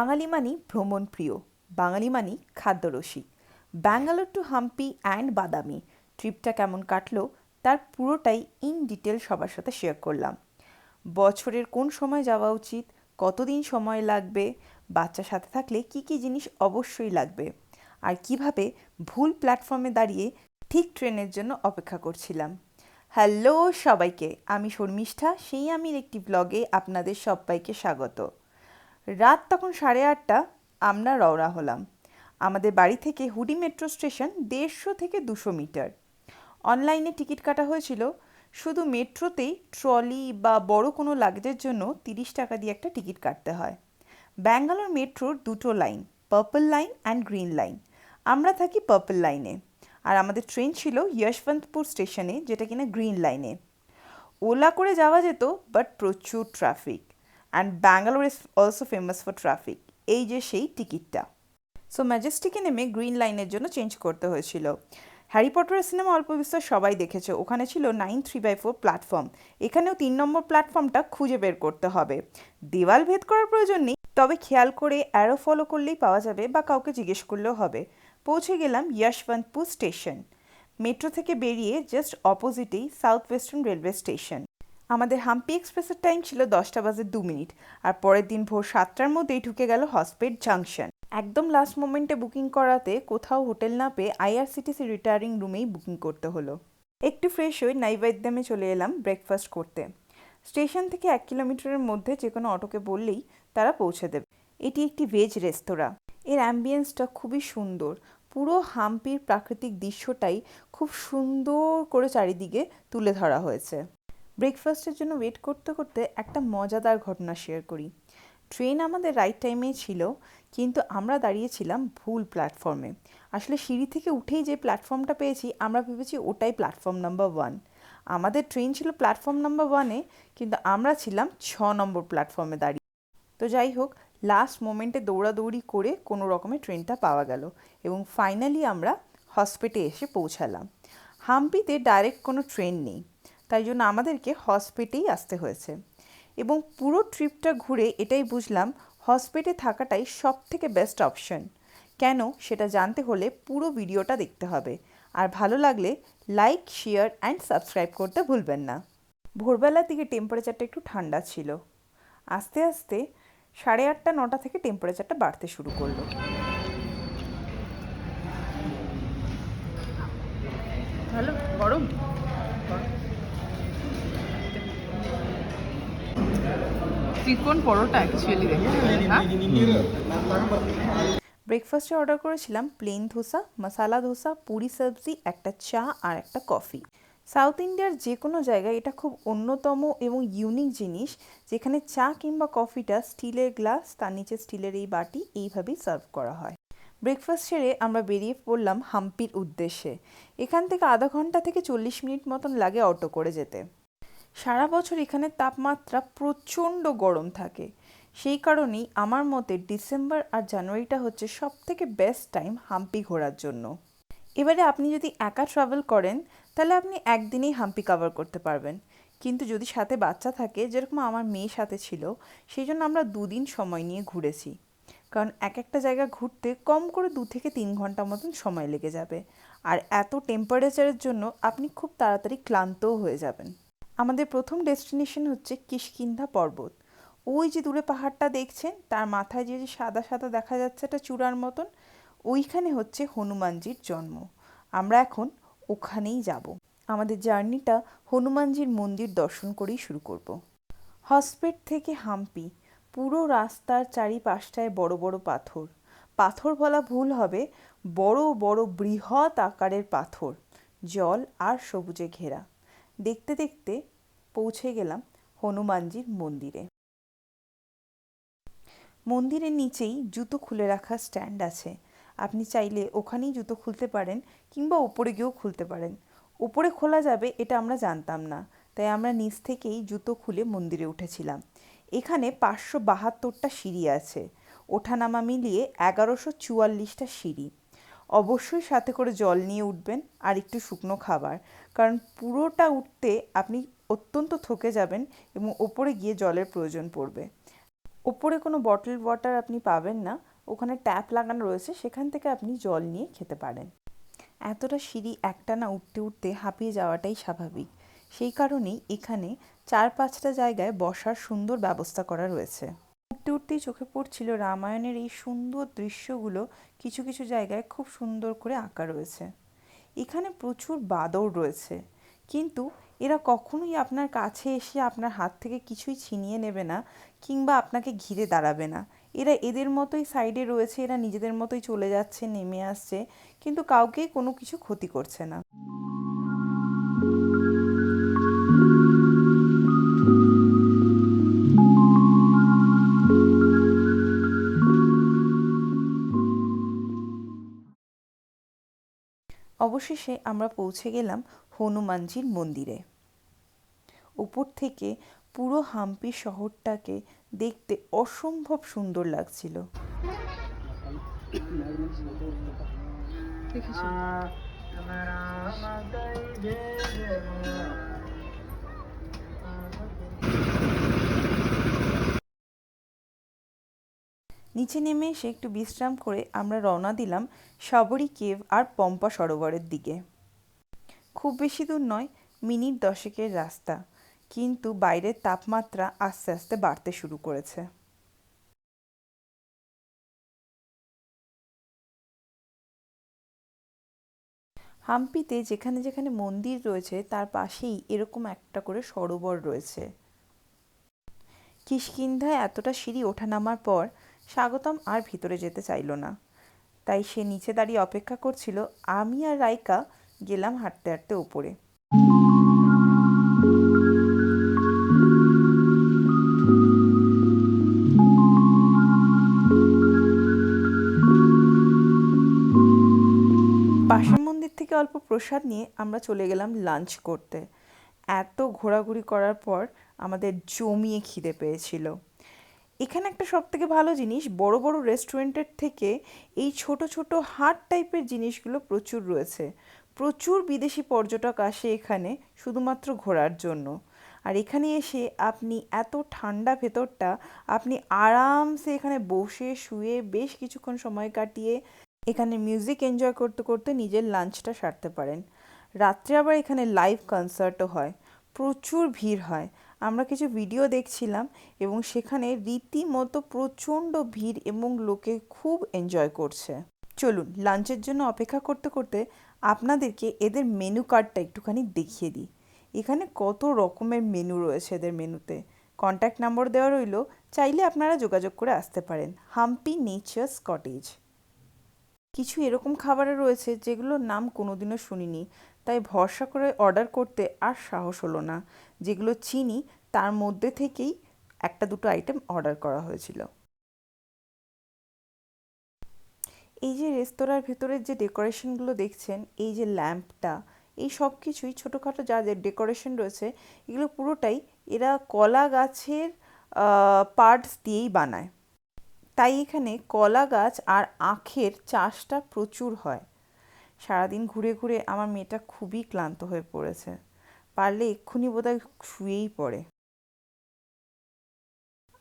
বাঙালি মানেই ভ্রমণপ্রিয়, বাঙালি মানেই খাদ্যরসিক। Bangalore two Hampi and বাদামি ট্রিপটা কেমন কাটলো তার পুরোটাই ইন ডিটেল সবার সাথে শেয়ার করলাম। বছরের কোন সময় যাওয়া উচিত, কতদিন সময় লাগবে, বাচ্চার সাথে থাকলে কি কি জিনিস অবশ্যই লাগবে, আর কিভাবে ভুল প্ল্যাটফর্মে দাঁড়িয়ে ঠিক ট্রেনের জন্য অপেক্ষা করছিলাম। হ্যালো সবাইকে, আমি শর্মিষ্ঠা, সেই আমির একটি ব্লগে আপনাদের সবাইকে স্বাগত। রাত তখন 8:30, আমরা রওনা হলাম। আমাদের বাড়ি থেকে হুডি মেট্রো স্টেশন 150 থেকে 200 মিটার। অনলাইনে টিকিট কাটা হয়েছিল। শুধু মেট্রোতেই ট্রলি বা বড় কোনো লাগেজের জন্য 30 টাকা দিয়ে একটা টিকিট কাটতে হয়। ব্যাঙ্গালোর মেট্রোর দুটো line, purple line and green line. আমরা থাকি পার্পল লাইনে, আর আমাদের ট্রেন ছিল যশবন্তপুর স্টেশনে, যেটা কিনা গ্রিন লাইনে। ওলা করে যাওয়া যেত, বাট প্রচুর traffic, and Bangalore is also famous for traffic. এই যে সেই টিকিটটা। সো ম্যাজেস্টিকে নেমে গ্রিন লাইনের জন্য চেঞ্জ করতে হয়েছিল। হ্যারি পটারের সিনেমা অল্প বিস্তর সবাই দেখেছে, ওখানে ছিল 9/3/4 প্ল্যাটফর্ম। এখানেও 3 নম্বর প্ল্যাটফর্মটা খুঁজে বের করতে হবে। দেওয়াল ভেদ করার প্রয়োজন নেই, তবে খেয়াল করে অ্যারো ফলো করলেই পাওয়া যাবে, বা কাউকে জিজ্ঞেস করলেও হবে। পৌঁছে গেলাম যশবন্তপুর স্টেশন। মেট্রো থেকে বেরিয়ে জাস্ট অপোজিটেই সাউথ ওয়েস্টার্ন রেলওয়ে স্টেশন। আমাদের হাম্পি এক্সপ্রেসের টাইম ছিল 10:02, আর পরের দিন ভোর 7টার মধ্যেই ঢুকে গেল হসপেট জাংশন। একদম লাস্ট মোমেন্টে বুকিং করাতে কোথাও হোটেল না পেয়ে আইআরসিটিসি রিটায়ারিং রুমেই বুকিং করতে হলো। একটু ফ্রেশ হয়ে নৈবেদ্যমে চলে এলাম ব্রেকফাস্ট করতে। স্টেশন থেকে 1 কিলোমিটারের মধ্যে যে কোনো অটোকে বললেই তারা পৌঁছে দেবে। এটি একটি ভেজ রেস্তোরাঁ। এর অ্যাম্বিয়েন্সটা খুবই সুন্দর। পুরো হাম্পির প্রাকৃতিক দৃশ্যটাই খুব সুন্দর করে চারিদিকে তুলে ধরা হয়েছে। ব্রেকফাস্টের জন্য ওয়েট করতে করতে একটা মজাদার ঘটনা শেয়ার করি। ট্রেন আমাদের রাইট টাইমেই ছিল, কিন্তু আমরা দাঁড়িয়েছিলাম ভুল প্ল্যাটফর্মে। আসলে সিঁড়ি থেকে উঠেই যে প্ল্যাটফর্মটা পেয়েছি, আমরা ভেবেছি ওটাই প্ল্যাটফর্ম নাম্বার 1। আমাদের ট্রেন ছিল প্ল্যাটফর্ম নাম্বার 1-এ, কিন্তু আমরা ছিলাম 6 নম্বর প্ল্যাটফর্মে দাঁড়িয়ে। তো যাই হোক, লাস্ট মোমেন্টে দৌড়াদৌড়ি করে কোনো রকমে ট্রেনটা পাওয়া গেল, এবং ফাইনালি আমরা হসপিটে এসে পৌঁছালাম। হাম্পিতে ডাইরেক্ট কোনো ট্রেন নেই, তাই জন্য আমাদেরকে হসপিটেই আসতে হয়েছে। এবং পুরো ট্রিপটা ঘুরে এটাই বুঝলাম, হসপিটে থাকাটাই সব থেকে বেস্ট অপশন। কেন, সেটা জানতে হলে পুরো ভিডিওটা দেখতে হবে। আর ভালো লাগলে লাইক, শেয়ার অ্যান্ড সাবস্ক্রাইব করতে ভুলবেন না। ভোরবেলার দিকে টেম্পারেচারটা একটু ঠান্ডা ছিল। আস্তে আস্তে 8:30-9টা থেকে টেম্পারেচারটা বাড়তে শুরু করলো। ভালো গরম। চিকন পরোটা অ্যাকচুয়ালি দেখতে গেলে, হ্যাঁ। ব্রেকফাস্টে অর্ডার করেছিলাম প্লেন ধোসা, মশালা ধোসা, পুরি সবজি, একটা চা আর একটা কফি। সাউথ ইন্ডিয়ার যে কোনো জায়গায় এটা খুব অন্যতম এবং ইউনিক জিনিস, যেখানে চা কিংবা কফিটা স্টিলের গ্লাস, তার নিচে স্টিলের এই বাটি, এইভাবেই সার্ভ করা হয়। ব্রেকফাস্ট সেরে আমরা বেরিয়ে পড়লাম হাম্পির উদ্দেশ্যে। এখান থেকে আধা ঘন্টা থেকে 40 মিনিট মতন লাগে অটো করে যেতে। সারা বছর এখানে তাপমাত্রা প্রচণ্ড গরম থাকে, সেই কারণেই আমার মতে ডিসেম্বর আর জানুয়ারিটা হচ্ছে সব থেকে বেস্ট টাইম হাম্পি ঘোরার জন্য। এবারে আপনি যদি একা ট্রাভেল করেন, তাহলে আপনি একদিনেই হাম্পি কভার করতে পারবেন। কিন্তু যদি সাথে বাচ্চা থাকে, যেরকম আমার মেয়ে সাথে ছিল, সেই জন্য আমরা 2 দিন সময় নিয়ে ঘুরেছি। কারণ এক একটা জায়গা ঘুরতে কম করে 2 থেকে 3 ঘন্টা মতন সময় লেগে যাবে, আর এত টেম্পারেচারের জন্য আপনি খুব তাড়াতাড়ি ক্লান্তও হয়ে যাবেন। আমাদের প্রথম ডেস্টিনেশন হচ্ছে কিষ্কিন্ধা পর্বত। ওই যে দূরে পাহাড়টা দেখছেন, তার মাথায় যে সাদা সাদা দেখা যাচ্ছে একটা চূড়ার মতন, ওইখানে হচ্ছে হনুমানজির জন্ম। আমরা এখন ওখানেই যাব। আমাদের জার্নিটা হনুমানজির মন্দির দর্শন করেই শুরু করব। হসপেট থেকে হাম্পি, পুরো রাস্তার চারিপাশটায় বড় বড় পাথর। পাথর বলা ভুল হবে, বড় বড় বৃহৎ আকারের পাথর, জল আর সবুজে ঘেরা। দেখতে দেখতে পৌঁছে গেলাম হনুমানজির মন্দিরে। মন্দিরের নিচেই জুতো খুলে রাখার স্ট্যান্ড আছে। আপনি চাইলে ওখানেই জুতো খুলতে পারেন, কিংবা ওপরে গিয়েও খুলতে পারেন। ওপরে খোলা যাবে এটা আমরা জানতাম না, তাই আমরা নিচ থেকেই জুতো খুলে মন্দিরে উঠেছিলাম। এখানে 572টা সিঁড়ি আছে। ওঠানামা মিলিয়ে 1144টা সিঁড়ি। অবশ্যই সাথে করে জল নিয়ে উঠবেন, আর একটু শুকনো খাবার, কারণ পুরোটা উঠতে আপনি অত্যন্ত থকে যাবেন এবং ওপরে গিয়ে জলের প্রয়োজন পড়বে। ওপরে কোনো বটল ওয়াটার আপনি পাবেন না, ওখানে ট্যাপ লাগানো রয়েছে, সেখান থেকে আপনি জল নিয়ে খেতে পারেন। এতটা সিঁড়ি একটানা উঠতে উঠতে হাঁপিয়ে যাওয়াটাই স্বাভাবিক, সেই কারণেই এখানে 4-5টা জায়গায় বসার সুন্দর ব্যবস্থা করা রয়েছে। উঠতে উঠতেই চোখে পড়ছিল রামায়ণের এই সুন্দর দৃশ্যগুলো কিছু কিছু জায়গায় খুব সুন্দর করে আঁকা রয়েছে। এখানে প্রচুর বাঁদর রয়েছে, কিন্তু এরা কখনোই আপনার কাছে এসে আপনার হাত থেকে কিছুই ছিনিয়ে নেবে না কিংবা আপনাকে ঘিরে দাঁড়াবে না। এরা এদের মতোই সাইডে রয়েছে, এরা নিজেদের মতোই চলে যাচ্ছে, নেমে আসছে, কিন্তু কাউকেই কোনো কিছু ক্ষতি করছে না। অবশেষে আমরা পৌঁছে গেলাম হনুমানজির মন্দিরে। উপর থেকে পুরো হাম্পি শহরটাকে দেখতে অসম্ভব সুন্দর লাগছিল। নিচে নেমে এসে একটু বিশ্রাম করে আমরা রওনা দিলাম সাবরি কেভ আর পম্পা সরোবরের দিকে। খুব বেশি দূর নয়, মিনিট 10-এর রাস্তা, কিন্তু বাইরের তাপমাত্রা আস্তে আস্তে বাড়তে শুরু করেছে। হাম্পিতে যেখানে যেখানে মন্দির রয়েছে তার পাশেই এরকম একটা করে সরোবর রয়েছে। কিষ্কিন্ধায় এতটা সিঁড়ি ওঠানামার পর স্বাগতম আর ভিতরে যেতে চাইল না, তাই সে নিচে দাঁড়িয়ে অপেক্ষা করছিল। আমি আর রাইকা গেলাম হাঁটতে হাঁটতে উপরে। পাশের মন্দির থেকে অল্প প্রসাদ নিয়ে আমরা চলে গেলাম লাঞ্চ করতে। এত ঘোরাঘুরি করার পর আমাদের জমিয়ে খিদে পেয়েছিল। এখানে একটা সবথেকে ভালো জিনিস, বড় বড় রেস্টুরেন্টের থেকে এই ছোট ছোট হাট টাইপের জিনিসগুলো প্রচুর রয়েছে। প্রচুর বিদেশি পর্যটক আসে এখানে শুধুমাত্র ঘোরার জন্য। আর এখানে এসে আপনি এত ঠান্ডা ভেতরটা, আপনি আরামসে এখানে বসে শুয়ে বেশ কিছুক্ষণ সময় কাটিয়ে এখানে মিউজিক এনজয় করতে করতে নিজের লাঞ্চটা সারতে পারেন। রাত্রে আবার এখানে লাইভ কনসার্টও হয়, প্রচুর ভিড় হয়। আমরা কিছু ভিডিও দেখছিলাম এবং সেখানে রীতিমতো প্রচণ্ড ভিড় এবং লোকে খুব এনজয় করছে। চলুন লাঞ্চের জন্য অপেক্ষা করতে করতে আপনাদেরকে এদের মেনু কার্ডটা একটুখানি দেখিয়ে দিই। এখানে কত রকমের মেনু রয়েছে এদের মেনুতে। কন্ট্যাক্ট নাম্বার দেওয়া রইল, চাইলে আপনারা যোগাযোগ করে আসতে পারেন। Hampi nature's cottage. কিছু এরকম খাবারও রয়েছে যেগুলোর নাম কোনোদিনও শুনিনি, তাই ভরসা করে অর্ডার করতে আর সাহস হলো না। যেগুলো চিনি তার মধ্যে থেকেই একটা দুটো আইটেম অর্ডার করা হয়েছিল। এই যে রেস্তোরাঁর ভেতরের যে ডেকোরেশনগুলো দেখছেন, এই যে ল্যাম্পটা, এই সব কিছুই ছোটোখাটো যা ডেকোরেশন রয়েছে এগুলো পুরোটাই এরা কলা গাছের পার্টস দিয়েই বানায়। তাই এখানে কলা গাছ আর আখের চাষটা প্রচুর হয়। সারাদিন ঘুরে ঘুরে আমার মেয়েটা খুবই ক্লান্ত হয়ে পড়েছে, পারলে এক্ষুনি বোধহয় শুয়েই পড়ে।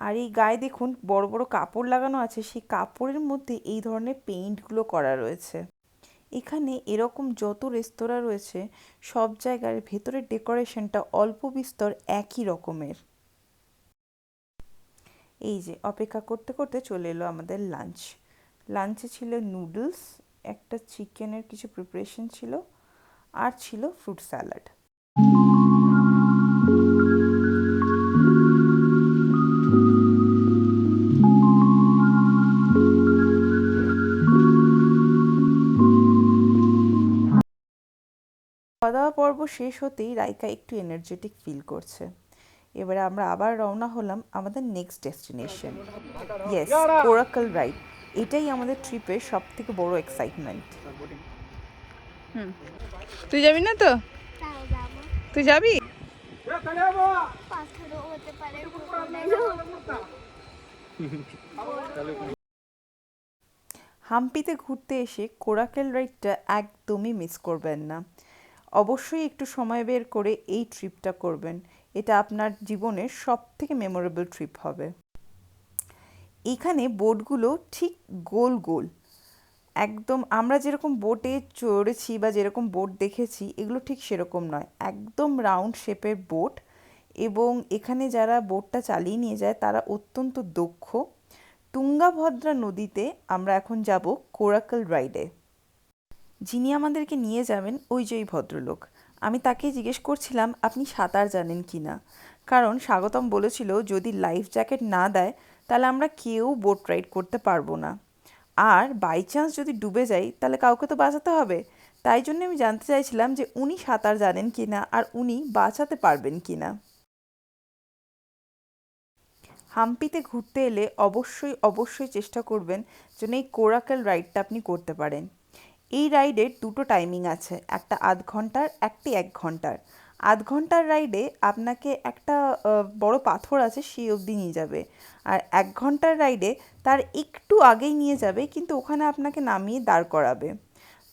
আর এই গায়ে দেখুন বড় বড় কাপড় লাগানো আছে, সেই কাপড়ের মধ্যে এই ধরনের পেইন্টগুলো করা রয়েছে। এখানে এরকম যত রেস্তোরাঁ রয়েছে সব জায়গার ভেতরের ডেকোরেশনটা অল্প বিস্তর একই রকমের। এই যে অপেক্ষা করতে করতে চলে এলো আমাদের লাঞ্চ। লাঞ্চে ছিল নুডলস, একটা চিকেনের কিছু প্রিপারেশন ছিল, আর ছিল ফ্রুট স্যালাড। খাওয়া দাওয়া পর্ব শেষ হতেই রাইকা একটু এনার্জেটিক ফিল করছে। এবারে আমরা আবার রওনা হলাম আমাদের next destination. Yes, coracle ride. এটাই আমাদের ট্রিপের সব থেকে বড় এক্সাইটমেন্ট। তুই যাবি না তো? তুই যাবি? হাম্পিতে ঘুরতে এসে কোরাকেল রাইডটা একদমই মিস করবেন না। অবশ্যই একটু সময় বের করে এই ট্রিপটা করবেন, এটা আপনার জীবনের সব থেকে মেমোরেবল ট্রিপ হবে। এখানে বোটগুলো ঠিক গোল গোল, একদম আমরা যেরকম বোটে চড়েছি বা যেরকম বোট দেখেছি এগুলো ঠিক সেরকম নয়, একদম রাউন্ড শেপের বোট। এবং এখানে যারা বোটটা চালিয়ে নিয়ে যায় তারা অত্যন্ত দক্ষ। তুঙ্গাভদ্রা নদীতে আমরা এখন যাব কোরাকল রাইডে। যিনি আমাদেরকে নিয়ে যাবেন ওই যে ওই ভদ্রলোক, আমি তাকে জিজ্ঞেস করছিলাম আপনি সাঁতার জানেন কি না, কারণ স্বাগতম বলেছিল যদি লাইফ জ্যাকেট না দেয় তাহলে আমরা কেউ বোট রাইড করতে পারবো না, আর বাই চান্স যদি ডুবে যাই তাহলে কাউকে তো বাঁচাতে হবে। তাই জন্য আমি জানতে চাইছিলাম যে উনি সাঁতার জানেন কি না আর উনি বাঁচাতে পারবেন কি না। হাম্পিতে ঘুরতে এলে অবশ্যই অবশ্যই চেষ্টা করবেন যেন এই কোরাকেল রাইডটা আপনি করতে পারেন। এই রাইডের দুটো টাইমিং আছে, একটা আধ ঘন্টার, একটি 1 ঘন্টার। আধ ঘন্টার রাইডে আপনাকে একটা বড় পাথর আছে সেই অবধি নিয়ে যাবে, আর 1 ঘন্টার রাইডে তার একটু আগেই নিয়ে যাবে কিন্তু ওখানে আপনাকে নামিয়ে দাঁড় করাবে।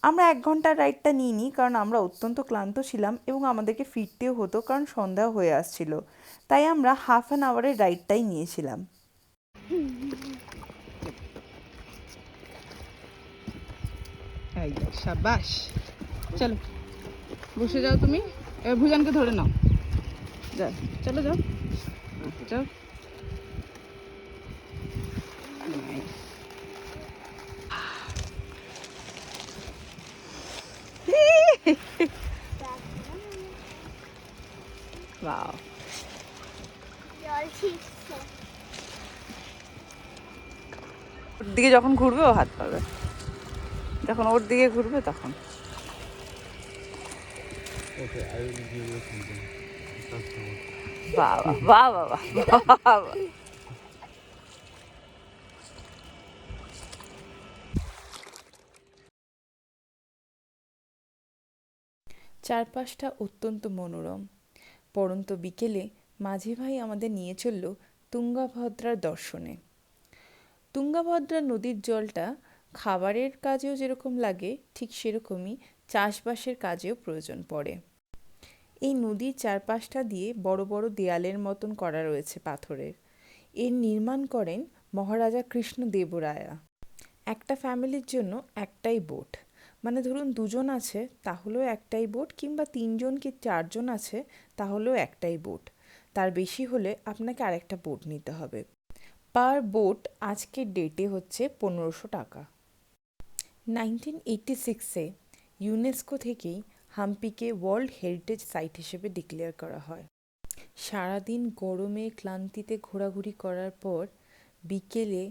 আমরা 1 ঘন্টার রাইডটা নিইনি কারণ আমরা অত্যন্ত ক্লান্ত ছিলাম এবং আমাদেরকে ফিরতেও হতো কারণ সন্ধ্যা হয়ে আসছিল, তাই আমরা ½ অ্যান আওয়ারের রাইডটাই নিয়েছিলাম। এই দেখ, সাবাস। চলো বসে যাও তুমি, এবার ভুজানকে ধরে নাও। যাও, চলো যাও যাও। বাহ, ওর দিকে যখন ঘুরবে ও হাত পাবে, যখন ওর দিকে ঘুরবে তখন। বাবা বাবা বাবা বাবা। চারপাশটা অত্যন্ত মনোরম। পড়ন্ত বিকেলে মাঝি ভাই আমাদের নিয়ে চলল তুঙ্গাভদ্রার দর্শনে। তুঙ্গাভদ্রা নদীর জলটা খাবারের কাজেও যেরকম লাগে ঠিক সেরকমই চাষবাসের কাজেও প্রয়োজন পড়ে। এই নদীর চারপাশটা দিয়ে বড় বড় দেয়ালের মতন করা রয়েছে পাথরের। এর নির্মাণ করেন মহারাজা কৃষ্ণদেবরায়া। একটা ফ্যামিলির জন্য একটাই বোট, মানে ধরুন 2জন আছে তাহলেও একটাই বোট, কিংবা 3জন কি 4জন আছে তাহলেও একটাই বোট। তার বেশি হলে আপনাকে আরেকটা বোট নিতে হবে। পার বোট আজকের ডেটে হচ্ছে 1500 টাকা। 1986-এ ইউনেস্কো থেকেই হাম্পিকে ওয়ার্ল্ড হেরিটেজ সাইট হিসেবে ডিক্লেয়ার করা হয়। সারাদিন গরমে ক্লান্তিতে ঘোরাঘুরি করার পর বিকেলে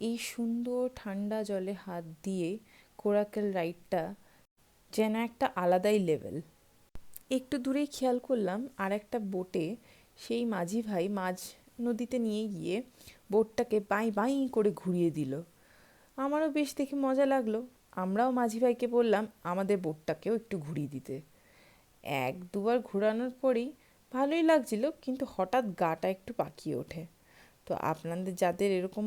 এই সুন্দর ঠান্ডা জলে হাত দিয়ে কোরাকেল রাইডটা যেন একটা আলাদাই লেভেল। একটু দূরেই খেয়াল করলাম আর একটা বোটে সেই মাঝি ভাই মাঝ নদীতে নিয়ে গিয়ে বোটটাকে বাই বাই করে ঘুরিয়ে দিল। আমারও বেশ দেখে মজা লাগলো। আমরাও মাঝি ভাইকে বললাম আমাদের বোটটাকেও একটু ঘুরিয়ে দিতে। 1-2বার ঘোরানোর পরেই ভালোই লাগছিল, কিন্তু হঠাৎ গাটা একটু পাকিয়ে ওঠে। তো আপনাদের যাদের এরকম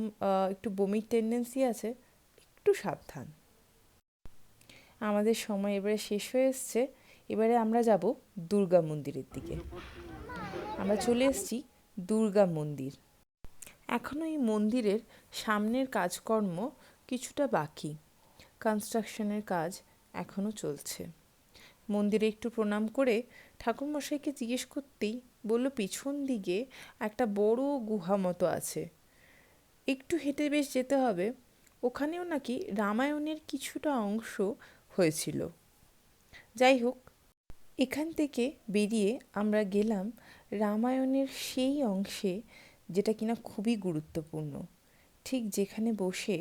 একটু বমির টেন্ডেন্সি আছে একটু সাবধান। আমাদের সময় এবারে শেষ হয়ে এসছে, এবারে আমরা যাব দুর্গা মন্দিরের দিকে। আমরা চলে এসেছি দুর্গা মন্দির। এখনও এই মন্দিরের সামনের কাজকর্ম কিছুটা বাকি, কনস্ট্রাকশনের কাজ এখনও চলছে। মন্দিরে একটু প্রণাম করে ঠাকুরমশাইকে জিজ্ঞেস করতেই বলল পিছন দিকে একটা বড় গুহা মতো আছে, একটু হেঁটে বেশ যেতে হবে। ওখানেও নাকি রামায়ণের কিছুটা অংশ হয়েছিল। যাই হোক, এখান থেকে বেরিয়ে আমরা গেলাম রামায়ণের সেই অংশে যেটা কিনা খুবই গুরুত্বপূর্ণ, ঠিক যেখানে বসে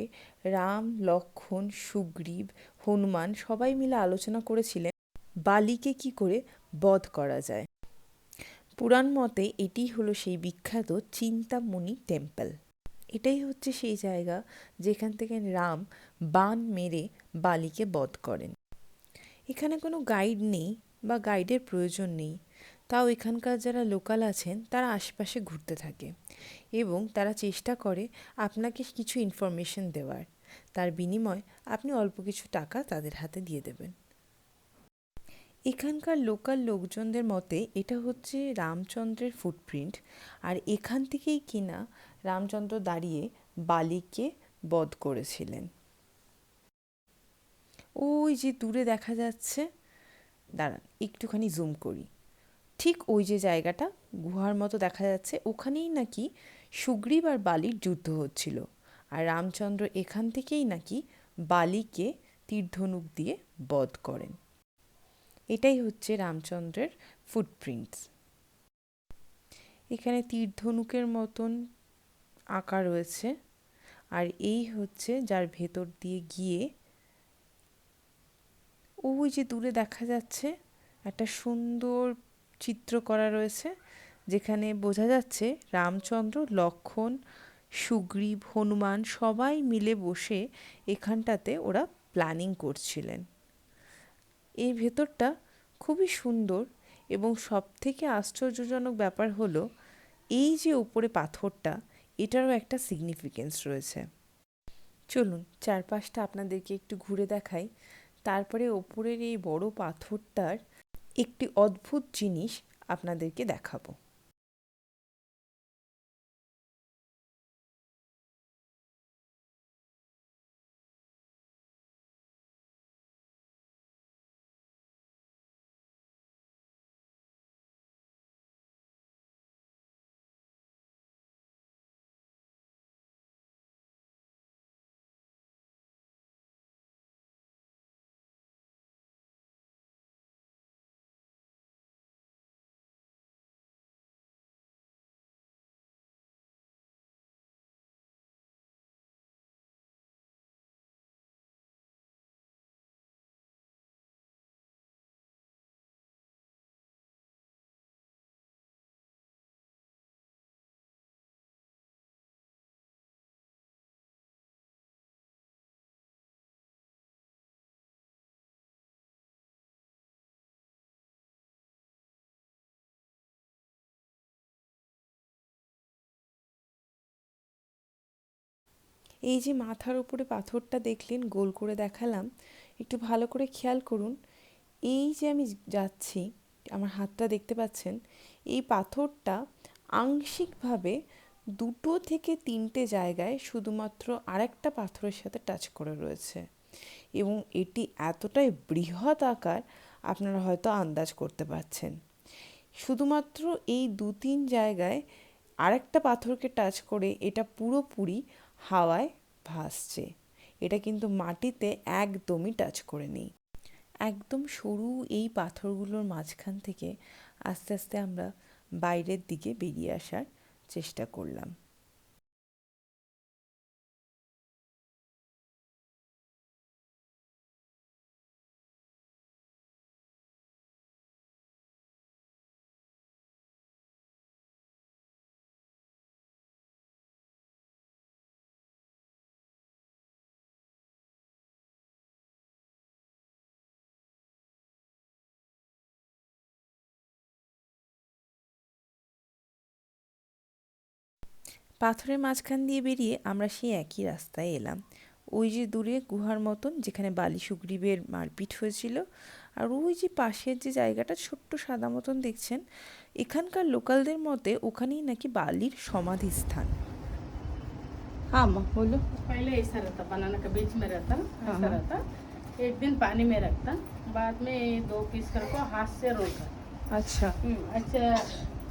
রাম, লক্ষ্মণ, সুগ্রীব, হনুমান সবাই মিলে আলোচনা করেছিলেন বালিকে কি করে বধ করা যায়। পুরাণ মতে এটিই হলো সেই বিখ্যাত চিন্তামণি টেম্পল। এটাই হচ্ছে সেই জায়গা যেখান থেকে রাম বাণ মেরে বালিকে বধ করেন। এখানে কোনো গাইড নেই বা গাইডের প্রয়োজন নেই, তাও এখানকার যারা লোকাল আছেন তারা আশেপাশে ঘুরতে থাকে এবং তারা চেষ্টা করে আপনাকে কিছু ইনফরমেশন দেওয়ার, তার বিনিময়ে আপনি অল্প কিছু টাকা তাদের হাতে দিয়ে দেবেন। এখানকার লোকাল লোকজনদের মতে এটা হচ্ছে রামচন্দ্রের ফুটপ্রিন্ট, আর এখান থেকেই কিনা রামচন্দ্র দাঁড়িয়ে বালিকে বধ করেছিলেন। ওই যে দূরে দেখা যাচ্ছে, দাঁড়ান একটুখানি জুম করি, ঠিক ওই যে জায়গাটা গুহার মতো দেখা যাচ্ছে, ওখানেই নাকি সুগ্রীব আর বালির যুদ্ধ হচ্ছিল, আর রামচন্দ্র এখান থেকেই নাকি বালিকে তীরধনুক দিয়ে বধ করেন। এটাই হচ্ছে রামচন্দ্রের ফুটপ্রিন্টস। এখানে তীরধনুকের মতন আঁকা রয়েছে, আর এই হচ্ছে যার ভেতর দিয়ে গিয়ে ওই যে দূরে দেখা যাচ্ছে একটা সুন্দর চিত্র করা রয়েছে, যেখানে বোঝা যাচ্ছে রামচন্দ্র, লক্ষ্মণ, সুগ্রীব, হনুমান সবাই মিলে বসে এখানটাতে ওরা প্ল্যানিং করছিলেন। এই ভেতরটা খুবই সুন্দর, এবং সবথেকে আশ্চর্যজনক ব্যাপার হলো এই যে উপরে পাথরটা, এটারও একটা সিগনিফিকেন্স রয়েছে। চলুন চারপাশটা আপনাদেরকে একটু ঘুরে দেখাই, তারপরে ওপরের এই বড় পাথরটার একটি অদ্ভুত জিনিস আপনাদেরকে দেখাবো। এই যে মাথার উপরে পাথরটা দেখলেন, গোল করে দেখালাম, একটু ভালো করে খেয়াল করুন। এই যে আমি যাচ্ছি, আমার হাতটা দেখতে পাচ্ছেন, এই পাথরটা আংশিকভাবে 2 থেকে 3টে জায়গায় শুধুমাত্র আরেকটা পাথরের সাথে টাচ করে রয়েছে, এবং এটি এতটাই বৃহৎ আকার আপনারা হয়তো আন্দাজ করতে পারছেন। শুধুমাত্র এই 2-3 জায়গায় আরেকটা পাথরকে টাচ করে এটা পুরোপুরি হাওয়ায় ভাসছে। এটা কিন্তু মাটিতে একদমই টাচ করে নেই। একদম সরু এই পাথরগুলোর মাঝখান থেকে আস্তে আস্তে আমরা বাইরের দিকে বেরিয়ে আসার চেষ্টা করলাম। পাথরের মাঝখান দিয়ে বেরিয়ে আমরা সেই একই রাস্তায় এলাম। ওই যে দূরে গুহার মতন, যেখানে বালি সুগ্রীবের মারপিট হয়েছিল, আর ওই যে পাশের যে জায়গাটা ছোট্ট সাদা মতন দেখছেন, এখানকার লোকালদের মতে ওখানেই নাকি বালির সমাধিস্থান। हाँ माँ बोलो। पहले ऐसा रहता, बनाना का बीच में रहता, हाँ, ऐसा हाँ। रहता। एक दिन पानी में रखता, बाद में 2 पीस करको हाथ से रोल कर अच्छा अच्छा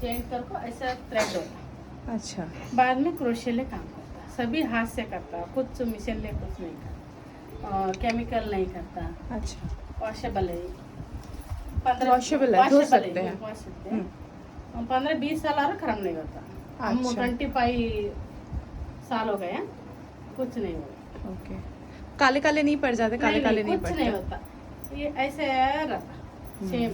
चेंज करको ऐसा थ्रेड होता। अच्छा बाद में क्रोशे ले काम करता, सभी हाथ से करता, कुछ मिशन ले कुछ नहीं करता, केमिकल नहीं करता, अच्छा वॉशेबल है। Washable है, धो सकते हैं। 15-20 साल आ रहा, खराब नहीं होता। हम अच्छा। 25 साल हो गए हैं, कुछ नहीं हुआ। ओके। काले काले नहीं पड़ जाते? काले काले नहीं कुछ नहीं पड़ते? होता, ये ऐसे रहता सेम।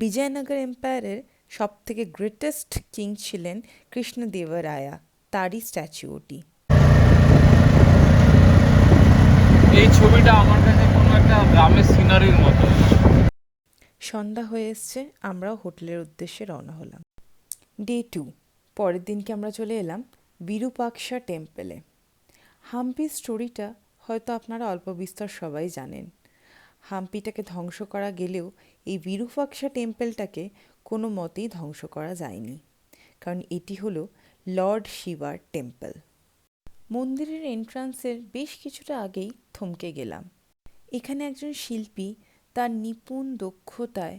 বিজয়নগর এম্পায়ারের সব থেকে গ্রেটেস্ট কিং ছিলেন কৃষ্ণদেবরায়া, তারই স্ট্যাচু ওটি। এই ছবিটা আমার কাছে কোনো একটা গ্রামের সিনারির মতো। সন্ধ্যা হয়ে এসছে, আমরাও হোটেলের উদ্দেশ্যে রওনা হলাম। ডে 2, পরের দিনকে আমরা চলে এলাম বিরূপাক্ষা টেম্পলে। হাম্পির স্টোরিটা হয়তো আপনারা অল্প বিস্তর সবাই জানেন। হাম্পিটাকে ধ্বংস করা গেলেও এই বিরূপাক্ষা টেম্পলটাকে কোনো মতেই ধ্বংস করা যায়নি, কারণ এটি হলো লর্ড শিবার টেম্পল। মন্দিরের এন্ট্রান্সের বেশ কিছুটা আগেই থমকে গেলাম। এখানে একজন শিল্পী তার নিপুণ দক্ষতায়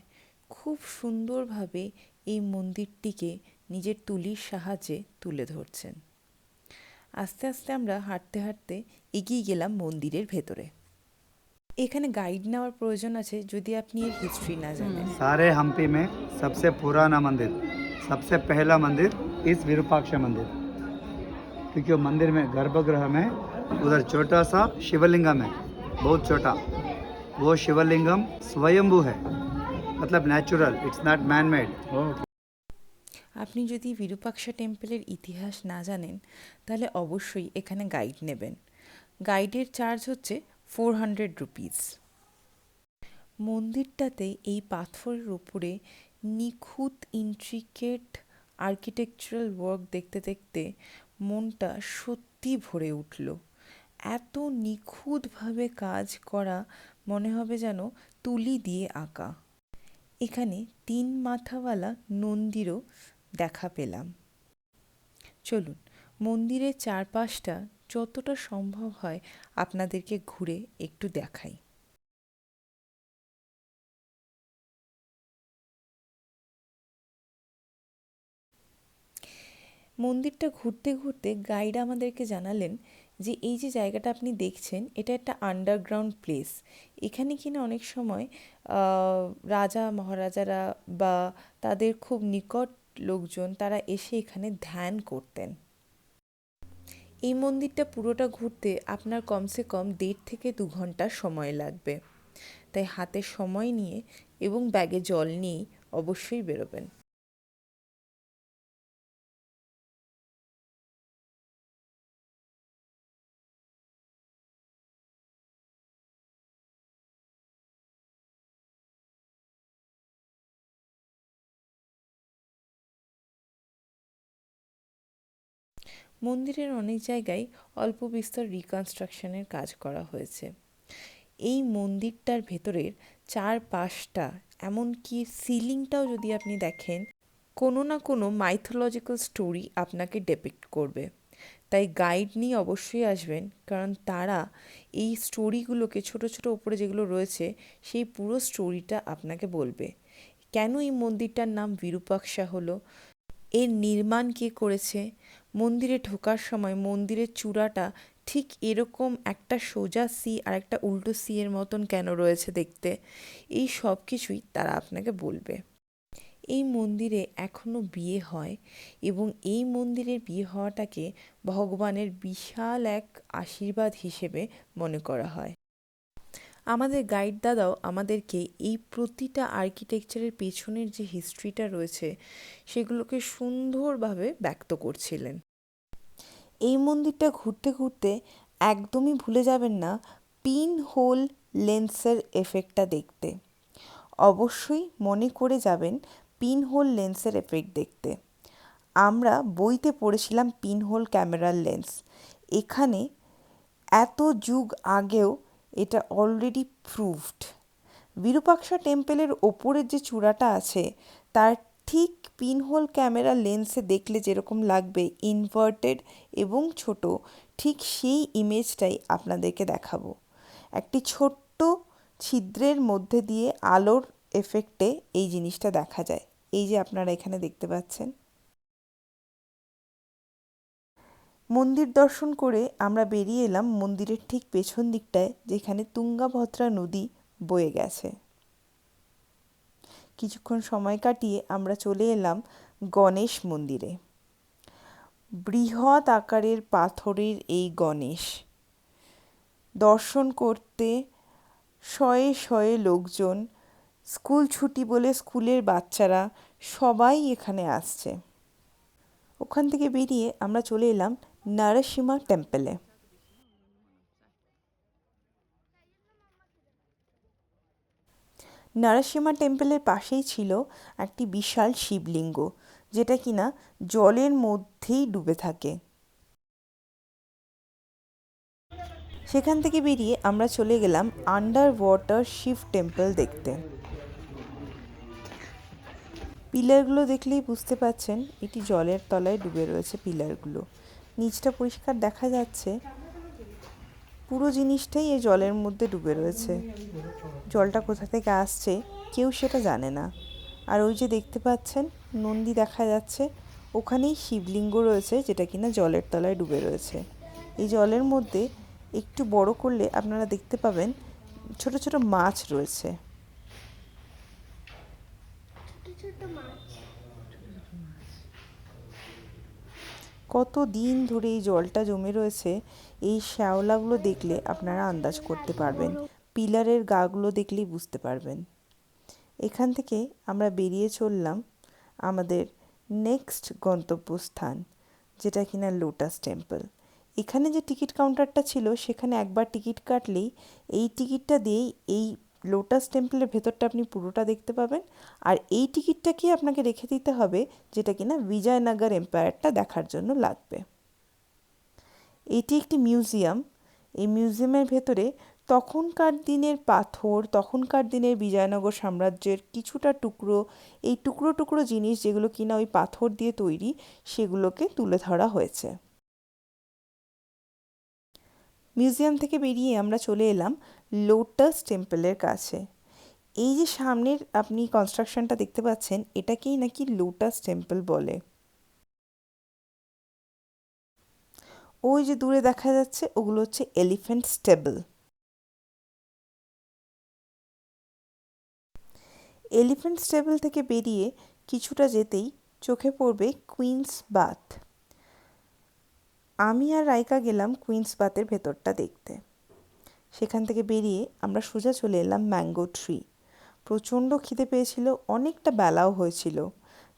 খুব সুন্দরভাবে এই মন্দিরটিকে নিজের তুলির সাহায্যে তুলে ধরছেন। আস্তে আস্তে আমরা হাঁটতে হাঁটতে এগিয়ে গেলাম মন্দিরের ভেতরে। এখানে গাইড নেওয়ার প্রয়োজন আছে যদি আপনি এর হিস্ট্রি না জানেন। सारे हम्पी में सबसे पुराना मंदिर, सबसे पहला मंदिर इस विरूपाक्ष मंदिर, क्योंकि वो मंदिर में गर्भगृह में उधर छोटा सा शिवलिंगम है, बहुत छोटा। वो शिवलिंगम स्वयंभू है, मतलब natural, it's not man made. আপনি যদি বিরূপাক্ষ টেম্পলের ইতিহাস না জানেন তাহলে অবশ্যই এখানে গাইড নেবেন। গাইডের চার্জ হচ্ছে 400 রুপিস। মন্দিরটাতে এই পাথরের উপরে নিখুঁত ইন্ট্রিকেট আর্কিটেকচারাল ওয়ার্ক দেখতে দেখতে মনটা সত্যি ভরে উঠল। এত নিখুঁতভাবে কাজ করা, মনে হবে যেন তুলি দিয়ে আঁকা। এখানে 3 মাথাওয়ালা নন্দীরও দেখা পেলাম। চলুন মন্দিরের চারপাশটা যতটা সম্ভব হয় আপনাদেরকে ঘুরে একটু দেখাই। মন্দিরটা ঘুরতে ঘুরতে গাইড আমাদেরকে জানালেন যে এই যে জায়গাটা আপনি দেখছেন এটা একটা আন্ডারগ্রাউন্ড প্লেস। এখানে কিনা অনেক সময় রাজা মহারাজারা বা তাদের খুব নিকট লোকজন তারা এসে এখানে ধ্যান করতেন। এই মন্দিরটা পুরোটা ঘুরতে আপনার কমসে কম 1.5 থেকে 2 ঘন্টা সময় লাগবে, তাই হাতে সময় নিয়ে এবং ব্যাগে জল নিয়েই অবশ্যই বেরোবেন। মন্দিরের অনেক জায়গায় অল্প বিস্তর রিকনস্ট্রাকশনের কাজ করা হয়েছে। এই মন্দিরটার ভেতরের চারপাশটা, এমনকি সিলিংটাও যদি আপনি দেখেন, কোনো না কোনো মাইথোলজিক্যাল স্টোরি আপনাকে ডেপিক্ট করবে। তাই গাইড নিয়ে অবশ্যই আসবেন, কারণ তারা এই স্টোরিগুলোকে ছোট ছোট ওপরে যেগুলো রয়েছে সেই পুরো স্টোরিটা আপনাকে বলবে। কেন এই মন্দিরটার নাম বিরূপাক্ষা হলো, এর নির্মাণ কে করেছে, মন্দিরে ঢোকার সময় মন্দিরের চূড়াটা ঠিক এরকম একটা সোজা সি আর একটা উল্টো সি এর মতন কেন রয়েছে দেখতে, এই সব কিছুই তারা আপনাকে বলবে। এই মন্দিরে এখনও বিয়ে হয় এবং এই মন্দিরের বিয়ে হওয়াটাকে ভগবানের বিশাল এক আশীর্বাদ হিসেবে মনে করা হয়। আমাদের গাইড দাদাও আমাদেরকে এই প্রতিটা আর্কিটেকচারের পেছনের যে হিস্ট্রিটা রয়েছে সেগুলোকে সুন্দরভাবে ব্যক্ত করছিলেন। এই মন্দিরটা ঘুরতে ঘুরতে একদমই ভুলে যাবেন না পিন হোল লেন্সের এফেক্টটা দেখতে। অবশ্যই মনে করে যাবেন পিন হোল লেন্সের এফেক্ট দেখতে। আমরা বইতে পড়েছিলাম পিন হোল ক্যামেরার লেন্স। এখানে এত যুগ আগেও এটা অলরেডি প্রুভড। বিরূপাক্ষা টেম্পলের ওপরের যে চূড়াটা আছে তার ঠিক পিনহোল ক্যামেরা লেন্সে দেখলে যেরকম লাগবে ইনভার্টেড এবং ছোট, ঠিক সেই ইমেজটাই আপনাদেরকে দেখাবো। একটি ছোট্ট ছিদ্রের মধ্যে দিয়ে আলোর এফেক্টে এই জিনিসটা দেখা যায়। এই যে আপনারা এখানে দেখতে পাচ্ছেন। মন্দির দর্শন করে আমরা বেরিয়ে এলাম মন্দিরের ঠিক পেছন দিকটায়, যেখানে তুঙ্গাভদ্রা নদী বয়ে গেছে। কিছুক্ষণ সময় কাটিয়ে আমরা চলে এলাম গণেশ মন্দিরে। বৃহৎ আকারের পাথরের এই গণেশ দর্শন করতে শয়ে শয়ে লোকজন, স্কুল ছুটি বলে স্কুলের বাচ্চারা সবাই এখানে আসছে। ওখান থেকে বেরিয়ে আমরা চলে এলাম নরসিংহ টেম্পলে। নরসিংহ টেম্পলের পাশেই ছিল একটি বিশাল শিবলিঙ্গ, যেটা কিনা জলের মধ্যেই ডুবে থাকে। সেখান থেকে বেরিয়ে আমরা চলে গেলাম আন্ডার ওয়াটার শিব টেম্পল দেখতে। পিলারগুলো দেখলেই বুঝতে পাচ্ছেন এটি জলের তলায় ডুবে রয়েছে পিলারগুলো। নিচটা পরিষ্কার দেখা যাচ্ছে, পুরো জিনিসটাই এই জলের মধ্যে ডুবে রয়েছে। জলটা কোথা থেকে আসছে কেউ সেটা জানে না। আর ওই যে দেখতে পাচ্ছেন নন্দী দেখা যাচ্ছে, ওখানেই শিবলিঙ্গ রয়েছে যেটা কিনা জলের তলায় ডুবে রয়েছে। এই জলের মধ্যে একটু বড় করলে আপনারা দেখতে পাবেন ছোট ছোট মাছ রয়েছে। কত দিন ধরে এই জলটা জমে রয়েছে এই শ্যাওলাগুলো দেখলে আপনারা আন্দাজ করতে পারবেন, পিলারের গাগুলো দেখলেই বুঝতে পারবেন। এখান থেকে আমরা বেরিয়ে চললাম আমাদের নেক্সট গন্তব্যস্থান, যেটা কিনা লোটাস টেম্পল। এখানে যে টিকিট কাউন্টারটা ছিল সেখানে একবার টিকিট কাটলেই এই টিকিটটা দিয়েই এই লোটাস টেম্পলের ভেতরটা আপনি পুরোটা দেখতে পাবেন। আর এই টিকিটটাকে আপনাকে রেখে দিতে হবে যেটা কিনা বিজয়নগর এম্পায়ারটা দেখার জন্য লাগবে। এটি একটি মিউজিয়াম। এই মিউজিয়ামের ভেতরে তখনকার দিনের পাথর, তখনকার দিনের বিজয়নগর সাম্রাজ্যের কিছুটা টুকরো, এই টুকরো টুকরো জিনিস যেগুলো কিনা ওই পাথর দিয়ে তৈরি, সেগুলোকে তুলে ধরা হয়েছে। মিউজিয়াম থেকে বেরিয়ে আমরা চলে এলাম লোটাস টেম্পলের কাছে। এই যে সামনের আপনি কনস্ট্রাকশনটা দেখতে পাচ্ছেন, এটাকেই নাকি লোটাস টেম্পল বলে। ওই যে দূরে দেখা যাচ্ছে ওগুলো হচ্ছে এলিফ্যান্ট স্টেবল। এলিফ্যান্ট স্টেবল থেকে বেরিয়ে কিছুটা যেতেই চোখে পড়বে কুইন্স বাথ। আমি আর রাইকা গেলাম কুইন্স বাথের ভেতরটা দেখতে। সেখান থেকে বেরিয়ে আমরা সোজা চলে এলাম ম্যাঙ্গো ট্রি। প্রচণ্ড খিদে পেয়েছিল, অনেকটা বেলাও হয়েছিল,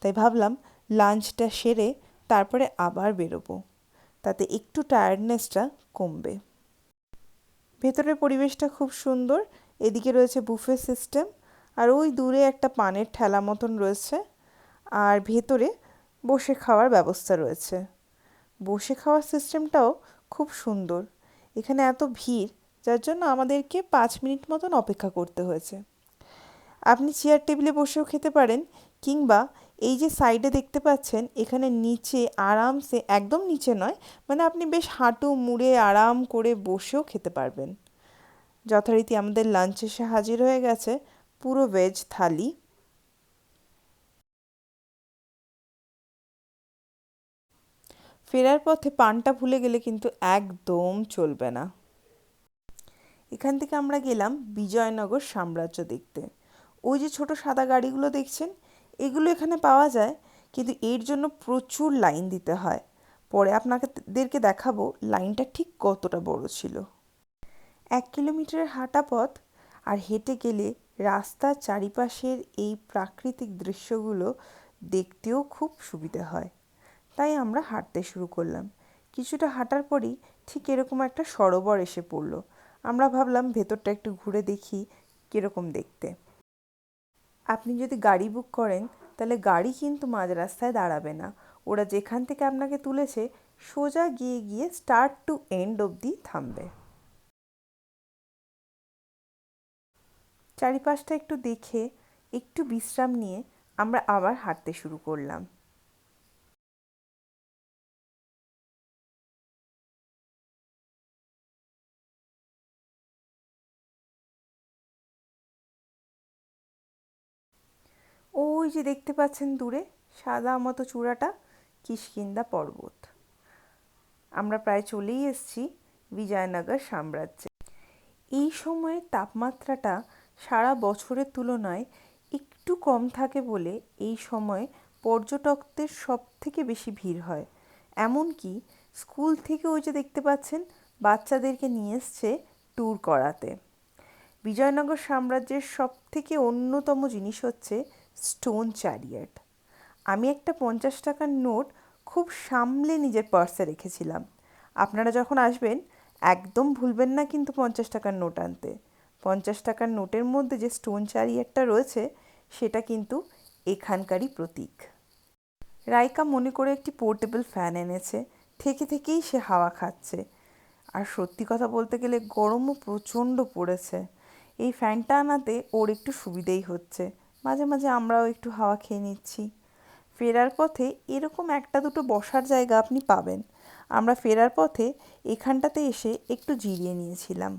তাই ভাবলাম লাঞ্চটা সেরে তারপরে আবার বেরোবো, তাতে একটু টায়ার্ডনেসটা কমবে। ভেতরের পরিবেশটা খুব সুন্দর। এদিকে রয়েছে বুফে সিস্টেম, আর ওই দূরে একটা পানের ঠেলা মতন রয়েছে, আর ভেতরে বসে খাওয়ার ব্যবস্থা রয়েছে। বসে খাওয়ার সিস্টেমটাও খুব সুন্দর। এখানে এত ভিড় যার জন্য আমাদেরকে 5 মিনিট মতন অপেক্ষা করতে হয়েছে। আপনি চেয়ার টেবিলে বসেও খেতে পারেন, কিংবা এই যে সাইডে দেখতে পাচ্ছেন এখানে নিচে আরামসে, একদম নিচে নয়, মানে আপনি বেশ হাঁটু মুড়ে আরাম করে বসেও খেতে পারবেন। যথারীতি আমাদের লাঞ্চ এসে হাজির হয়ে গেছে, পুরো ভেজ থালি। ফেরার পথে পানটা ভুলে গেলে কিন্তু একদম চলবে না। এখান থেকে আমরা গেলাম বিজয়নগর সাম্রাজ্য দেখতে। ওই যে ছোট সাদা গাড়িগুলো দেখছেন, এগুলো এখানে পাওয়া যায়, কিন্তু এর জন্য প্রচুর লাইন দিতে হয়। পরে আপনাদেরকে দেখাবো লাইনটা ঠিক কতটা বড় ছিল। 1 কিলোমিটারের হাঁটা পথ, আর হেঁটে গেলে রাস্তার চারিপাশের এই প্রাকৃতিক দৃশ্যগুলো দেখতেও খুব সুবিধে হয়। তাই আমরা হাঁটতে শুরু করলাম। কিছুটা হাঁটার পরেই ঠিক এরকম একটা সরোবর এসে পড়লো। আমরা ভাবলাম ভেতরটা একটু ঘুরে দেখি কীরকম দেখতে। আপনি যদি গাড়ি বুক করেন তাহলে গাড়ি কিন্তু মাঝ রাস্তায় দাঁড়াবে না, ওরা যেখান থেকে আপনাকে তুলেছে সোজা গিয়ে গিয়ে স্টার্ট টু এন্ড অবধি থামবে। চারিপাশটা একটু দেখে একটু বিশ্রাম নিয়ে আমরা আবার হাঁটতে শুরু করলাম। ওই যে দেখতে পাচ্ছেন দূরে সাদা মতো চূড়াটা, কিষ্কিন্ধা পর্বত। আমরা প্রায় চলেই এসেছি বিজয়নগর সাম্রাজ্যে। এই সময়ের তাপমাত্রাটা সারা বছরের তুলনায় একটু কম থাকে বলে এই সময় পর্যটকদের সব থেকে বেশি ভিড় হয়। এমনকি স্কুল থেকে ওই যে দেখতে পাচ্ছেন বাচ্চাদেরকে নিয়ে এসছে ট্যুর করাতে। বিজয়নগর সাম্রাজ্যের সব থেকে অন্যতম জিনিস হচ্ছে স্টোন চ্যারিয়ট। আমি একটা 50 টাকার নোট খুব সামলে নিজের পার্সে রেখেছিলাম। আপনারা যখন আসবেন একদম ভুলবেন না কিন্তু 50 টাকার নোট আনতে। 50 টাকার নোটের মধ্যে যে স্টোন চ্যারিয়টটা রয়েছে সেটা কিন্তু এখানকারই প্রতীক। রাইকা মনে করে একটি পোর্টেবল ফ্যান এনেছে, থেকে থেকেই সে হাওয়া খাচ্ছে। আর সত্যি কথা বলতে গেলে গরমও প্রচণ্ড পড়েছে। এই ফ্যানটা আনাতে ওর একটু সুবিধেই হচ্ছে, মাঝে মাঝে আমরাও একটু হাওয়া খেয়ে নিচ্ছি। ফেরার পথে এরকম একটা দুটো বসার জায়গা আপনি পাবেন। আমরা ফেরার পথে এখানটাতে এসে একটু জিরিয়ে নিয়েছিলাম।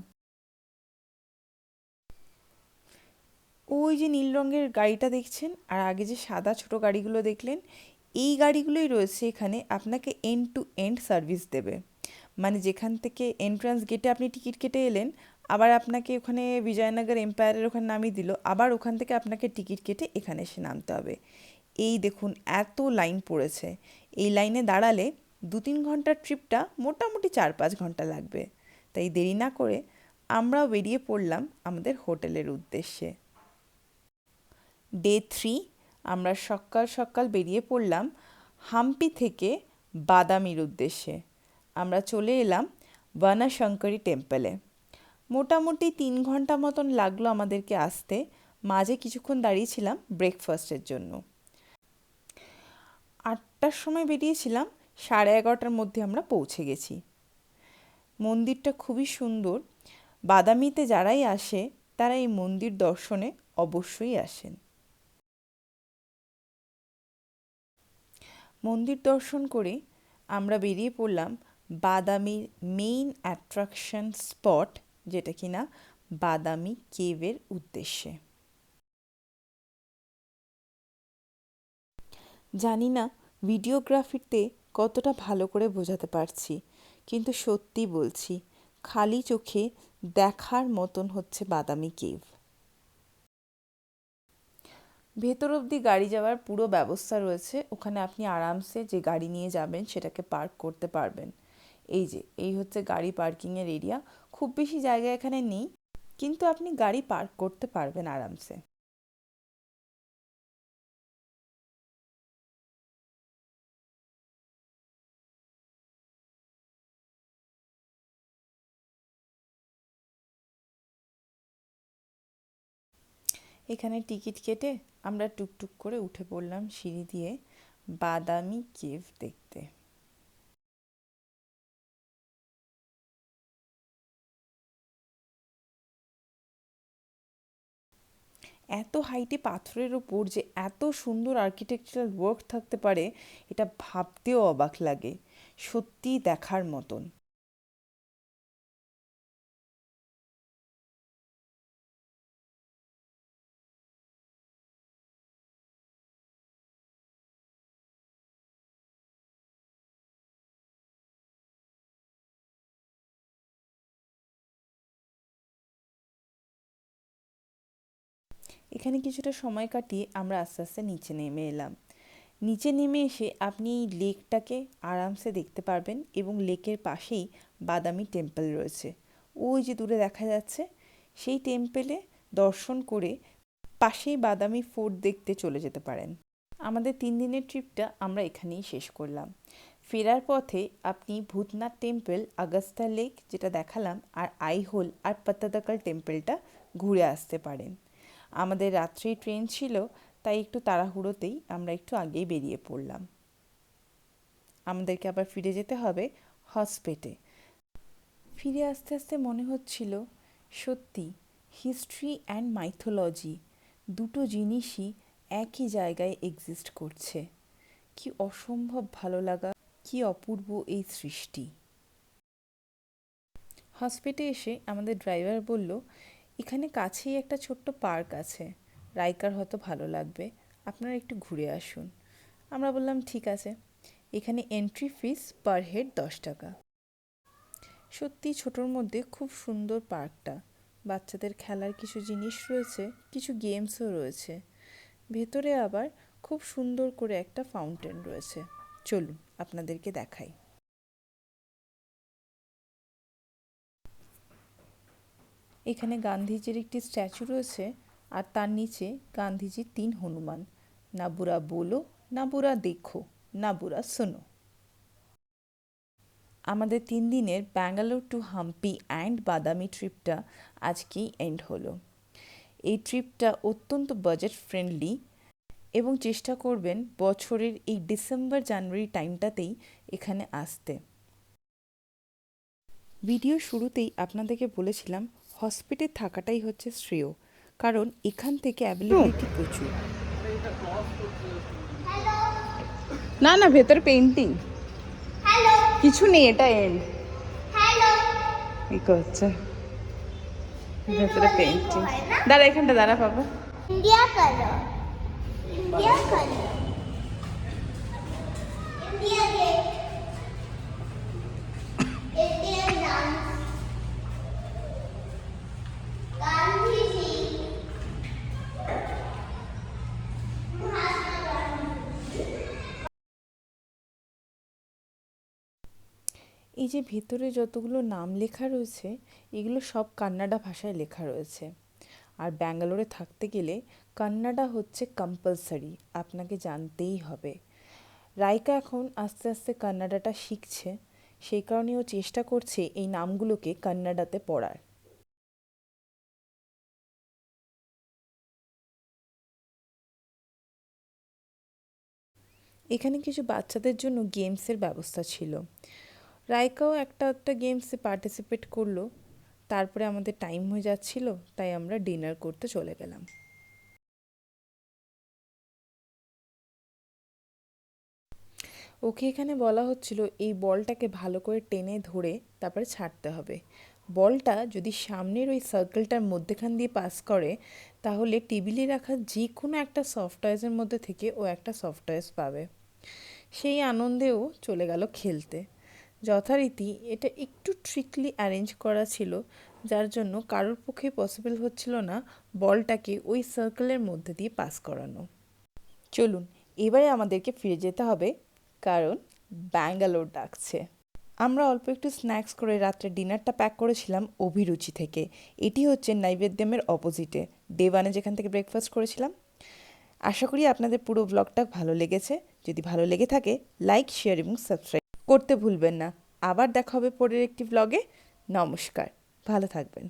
ওই যে নীল রঙের গাড়িটা দেখছেন আর আগে যে সাদা ছোট গাড়িগুলো দেখলেন, এই গাড়িগুলোই রয়েছে এখানে আপনাকে এন্ড টু এন্ড সার্ভিস দেবে। মানে যেখান থেকে এন্ট্রান্স গেটে আপনি টিকিট কেটে এলেন, আবার আপনাকে ওখানে বিজয়নগর এম্পায়ারের ওখানে নামিয়ে দিল, আবার ওখান থেকে আপনাকে টিকিট কেটে এখানে এসে নামতে হবে। এই দেখুন এত লাইন পড়েছে। এই লাইনে দাঁড়ালে 2-3 ঘন্টার ট্রিপটা মোটামুটি 4-5 ঘন্টা লাগবে। তাই দেরি না করে আমরাও বেরিয়ে পড়লাম আমাদের হোটেলের উদ্দেশ্যে। ডে 3 আমরা সকাল সকাল বেরিয়ে পড়লাম হাম্পি থেকে বাদামির উদ্দেশ্যে। আমরা চলে এলাম বনশঙ্করী টেম্পলে। মোটামুটি 3 ঘন্টা মতন লাগলো আমাদেরকে আসতে। মাঝে কিছুক্ষণ দাঁড়িয়েছিলাম ব্রেকফাস্টের জন্য। 8টার সময় বেরিয়েছিলাম, 11:30টার মধ্যে আমরা পৌঁছে গেছি। মন্দিরটা খুবই সুন্দর। বাদামিতে যারাই আসে তারা এই মন্দির দর্শনে অবশ্যই আসেন। মন্দির দর্শন করে আমরা বেরিয়ে পড়লাম বাদামির মেইন অ্যাট্রাকশন স্পট, যেটা কিনা বাদামি কেভের উদ্দেশ্যে। জানি না ভিডিওগ্রাফিতে কতটা ভালো করে বোঝাতে পারছি, কিন্তু সত্যি বলছি খালি চোখে দেখার মতন হচ্ছে বাদামি কেভ। ভেতর অবধি গাড়ি যাওয়ার পুরো ব্যবস্থা রয়েছে। ওখানে আপনি আরামসে যে গাড়ি নিয়ে যাবেন সেটাকে পার্ক করতে পারবেন। এই হচ্ছে গাড়ি পার্কিংয়ের এরিয়া। খুব বেশি জায়গা এখানে নেই, কিন্তু আপনি গাড়ি পার্ক করতে পারবেন আরামসে। এখানে টিকিট কেটে আমরা টুকটুক করে উঠে পড়লাম সিঁড়ি দিয়ে বাদামি কেভ দেখতে। এত হাইটে পাথরের ওপর যে এত সুন্দর আর্কিটেকচারাল ওয়ার্ক থাকতে পারে, এটা ভাবতেও অবাক লাগে। সত্যিই দেখার মতন। এখানে কিছুটা সময় কাটিয়ে আমরা আস্তে আস্তে নিচে নেমে এলাম। নিচে নেমে এসে আপনি এই লেকটাকে আরামসে দেখতে পারবেন, এবং লেকের পাশেই বাদামি টেম্পল রয়েছে। ওই যে দূরে দেখা যাচ্ছে, সেই টেম্পলে দর্শন করে পাশেই বাদামি ফোর্ট দেখতে চলে যেতে পারেন। আমাদের 3 দিনের ট্রিপটা আমরা এখানেই শেষ করলাম। ফেরার পথে আপনি ভূতনাথ টেম্পল, আগস্তা লেক যেটা দেখালাম, আর আইহোল আর পাত্তাদাকাল টেম্পলটা ঘুরে আসতে পারেন। আমাদের রাত্রেই ট্রেন ছিল, তাই একটু তাড়াহুড়োতেই আমরা একটু আগেই বেরিয়ে পড়লাম। আমাদেরকে আবার ফিরে যেতে হবে হসপেটে। ফিরে আসতে আসতে মনে হচ্ছিল সত্যি হিস্ট্রি অ্যান্ড মাইথোলজি দুটো জিনিসই একই জায়গায় এক্সিস্ট করছে। কি অসম্ভব ভালো লাগা, কি অপূর্ব এই সৃষ্টি। হসপিটে এসে আমাদের ড্রাইভার বলল, এখানে কাছেই একটা ছোট্ট পার্ক আছে, রাইকার হয়তো ভালো লাগবে, আপনারা একটু ঘুরে আসুন। আমরা বললাম ঠিক আছে। এখানে এন্ট্রি ফিস পার হেড 10 টাকা। সত্যি ছোটোর মধ্যে খুব সুন্দর পার্কটা। বাচ্চাদের খেলার কিছু জিনিস রয়েছে, কিছু গেমসও রয়েছে। ভেতরে আবার খুব সুন্দর করে একটা ফাউন্টেন রয়েছে। চলুন আপনাদেরকে দেখাই। এখানে গান্ধীজির একটি স্ট্যাচু রয়েছে, আর তার নিচে গান্ধীজির 3 হনুমান, না বুরা বোলো, না বুরা দেখো, না বুরা শোনো। আমাদের 3 দিনের ব্যাঙ্গালোর টু হাম্পি অ্যান্ড বাদামি ট্রিপটা আজকেই এন্ড হলো। এই ট্রিপটা অত্যন্ত বাজেট ফ্রেন্ডলি, এবং চেষ্টা করবেন বছরের এই ডিসেম্বর জানুয়ারি টাইমটাতেই এখানে আসতে। ভিডিও শুরুতেই আপনাদেরকে বলেছিলাম হসপিটে থাকাটাই হচ্ছে শ্রেয়, কারণ এখান থেকে অ্যাভেলেবিলিটি প্রচুর। না না, ভেতরে পেন্টিং কিছু নেই, এটা এন্ড। এই হচ্ছে ভেতরে পেন্টিং। দাঁড়া এখানটা দাঁড়া পাবো। India color. India color. India gate. Indian dance. Gandhi ji. এই যে ভেতরে যতগুলো নাম লেখা রয়েছে এগুলো সব কান্নাডা ভাষায় লেখা রয়েছে। আর ব্যাঙ্গালোরে থাকতে গেলে কান্নাডা হচ্ছে কম্পালসারি, আপনাকে জানতেই হবে। রাইকা এখন আস্তে আস্তে কান্নাডাটা শিখছে, সেই কারণে ও চেষ্টা করছে এই নামগুলোকে কান্নাডাতে পড়ার। এখানে কিছু বাচ্চাদের জন্য গেমসের ব্যবস্থা ছিল। রাইকাও একটা একটা গেমসে পার্টিসিপেট করলো। তারপরে আমাদের টাইম হয়ে যাচ্ছিল, তাই আমরা ডিনার করতে চলে গেলাম। ওকে এখানে বলা হচ্ছিল এই বলটাকে ভালো করে টেনে ধরে তারপরে ছাড়তে হবে। বলটা যদি সামনের ওই সার্কেলটার মধ্যেখান দিয়ে পাস করে তাহলে টেবিলে রাখা যে কোনো একটা সফট টয়েসের মধ্যে থেকে ও একটা সফট টয়েস পাবে। সেই আনন্দেও চলে গেল খেলতে। যথারীতি এটা একটু ট্রিকলি অ্যারেঞ্জ করা ছিল, যার জন্য কারোর পক্ষে পসিবল হচ্ছিল না বলটাকে ওই সার্কেলের মধ্যে দিয়ে পাস করানো। চলুন এবারে আমাদেরকে ফিরে যেতে হবে, কারণ ব্যাঙ্গালোর ডাকছে। আমরা অল্প একটু স্ন্যাক্স করে রাত্রে ডিনারটা প্যাক করেছিলাম অভিরুচি থেকে। এটি হচ্ছে নৈবেদ্যমের অপোজিটে, ডে ওয়ানে যেখান থেকে ব্রেকফাস্ট করেছিলাম। আশা করি আপনাদের পুরো ব্লগটা ভালো লেগেছে। যদি ভালো লেগে থাকে লাইক, শেয়ার এবং সাবস্ক্রাইব করতে ভুলবেন না। আবার দেখা হবে পরের একটি ব্লগে। নমস্কার, ভালো থাকবেন।